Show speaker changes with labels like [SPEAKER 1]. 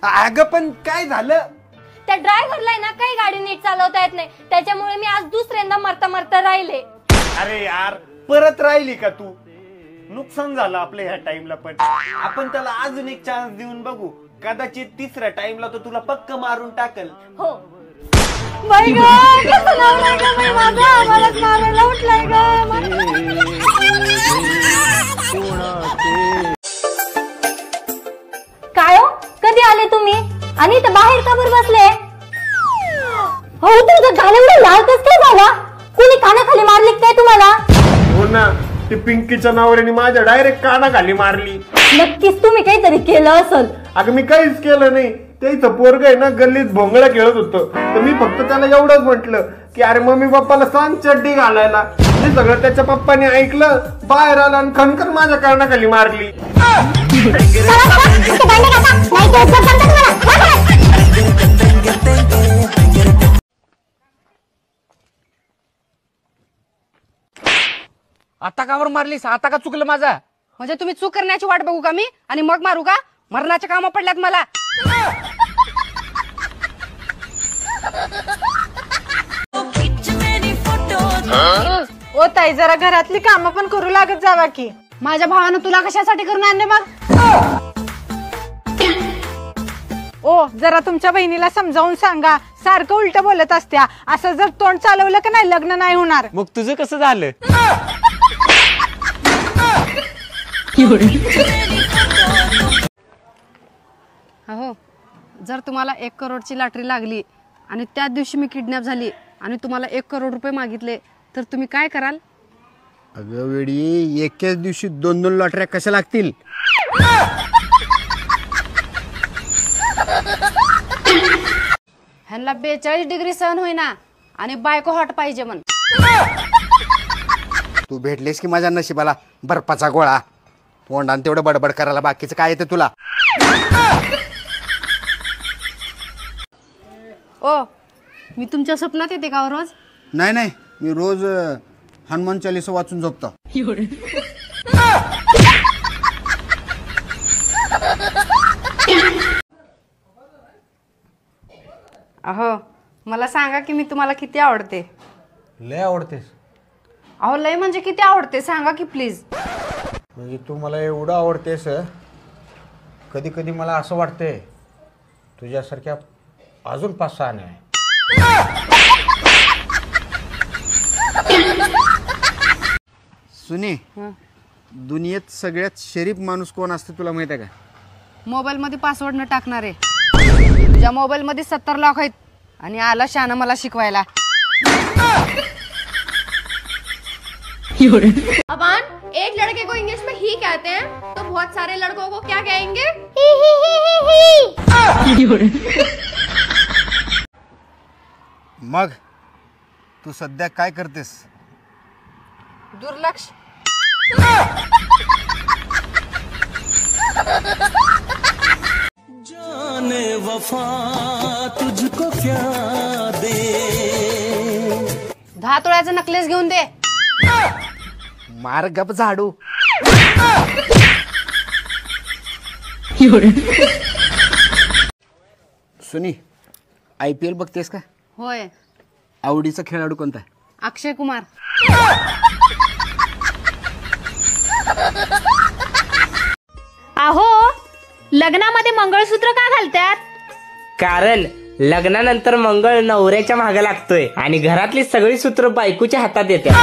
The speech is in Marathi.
[SPEAKER 1] अगं पण काय झालं?
[SPEAKER 2] त्या ड्रायव्हरला ना काही गाडी नीट चालवता येत नाही, त्याच्यामुळे मी आज दुसऱ्यांदा मरता मरता राहिले.
[SPEAKER 1] अरे यार परत राहिली का तू? नुकसान झालं आपल्या ह्या टाइमला, पण आपण त्याला अजून एक चान्स देऊन बघू. कदाचित तिसऱ्या टाइमला तो तुला पक्क मारून टाकल.
[SPEAKER 2] हो बाई ग, कसं लावलंय ग बाई माझा, मलाच मारायला उठलाय ग. काय हो, कधी आले तुम्ही आणि इथं बाहेर का बरं बसले? हो तुमचं गालावडं लाल कसं काय झाला? कोणी कानाखाली मारली काय तुम्हाला?
[SPEAKER 1] हो ना, ती पिंकीच्या नावाने माझ्या डायरेक्ट कानाखाली मारली.
[SPEAKER 2] नक्कीच तुम्ही काहीतरी केलं असेल.
[SPEAKER 1] अगं मी काहीच केलं नाही. त्याचं पोरग आहे ना गल्लीत भोंगळा खेळत होतं, तर मी फक्त त्याला एवढंच म्हटलं की अरे मम्मी पप्पाला सांग चड्डी घालायला. हे सगळं त्याच्या पप्पाने ऐकलं, बाहेर आला आणि खणखण माझ्या कानाखाली मारली.
[SPEAKER 3] आता कावर मारलीस? आता का चुकलं माझा?
[SPEAKER 4] म्हणजे तुम्ही चूक करण्याची वाट बघू का मी आणि मग मारू का? मरणाच्या कामा पडल्यात मला.
[SPEAKER 5] ओ ताई, जरा घरातली कामं पण करू लागत जावा की.
[SPEAKER 4] माझ्या भावानं तुला कशासाठी करून आणले मग?
[SPEAKER 5] ओ जरा तुमच्या बहिणीला समजावून सांगा, सारखं उलट बोलत असत्या. असं जर तोंड चालवलं का नाही लग्न नाही होणार.
[SPEAKER 3] मग तुझं कसं झालं?
[SPEAKER 4] हो, जर तुम्हाला 1 करोडची लॉटरी लागली आणि त्याच दिवशी मी किडनॅप झाली आणि तुम्हाला 1 करोड रुपये मागितले तर तुम्ही काय कराल?
[SPEAKER 6] अगं वेडी, एकाच दिवशी 2-2 लॉटऱ्या कशा लागतील?
[SPEAKER 4] ह्यांना 42 डिग्री सहन होईना आणि बायको हॉट पाहिजे म्हण.
[SPEAKER 6] तू भेटलीस की माझ्या नशिबाला बर्फाचा गोळा. तोंडान तेवढं बडबड करायला बाकीचं काय येतं तुला?
[SPEAKER 4] ओ, मी तुमच्या स्वप्नात येते का रोज?
[SPEAKER 6] नाही नाही, मी रोज हनुमान चालीसा वाचून झोपतो.
[SPEAKER 4] अहो, मला सांगा की मी तुम्हाला किती आवडते?
[SPEAKER 6] लय आवडतेस.
[SPEAKER 4] अहो लय म्हणजे किती आवडते सांगा की प्लीज.
[SPEAKER 6] म्हणजे तू मला एवढं आवडतेस, कधी कधी मला असं वाटतंय तुझ्यासारख्या अजून 5-6 नाही. सुनी, दुनियेत सगळ्यात शरीफ माणूस कोण असते तुला माहित आहे का?
[SPEAKER 4] मोबाईल मध्ये पासवर्ड न टाकणारे. तुझ्या मोबाईल मध्ये 70 लाख आहेत आणि आला शहाणा मला शिकवायला.
[SPEAKER 2] अबान, एक लड़के को इंग्लिश में ही कहते हैं तो बहुत सारे लड़कों को क्या कहेंगे?
[SPEAKER 6] मग तू सध्या काय करतेस?
[SPEAKER 4] दुर्लक्ष.
[SPEAKER 7] जाने वफा तुझको क्या दे.
[SPEAKER 4] 10 तोळ्याचा नकलेस घेऊन दे.
[SPEAKER 6] मार गप झाडू. सुनी, IPL बघतेस का?
[SPEAKER 4] होय.
[SPEAKER 6] आवडीचा खेळाडू कोणता?
[SPEAKER 4] अक्षय कुमार.
[SPEAKER 2] अहो, लग्नामध्ये मंगळसूत्र का घालतात?
[SPEAKER 8] कारण लग्नानंतर मंगळ नवऱ्याच्या मागे लागतोय आणि घरातली सगळी सूत्र बायकोच्या हातात येतात.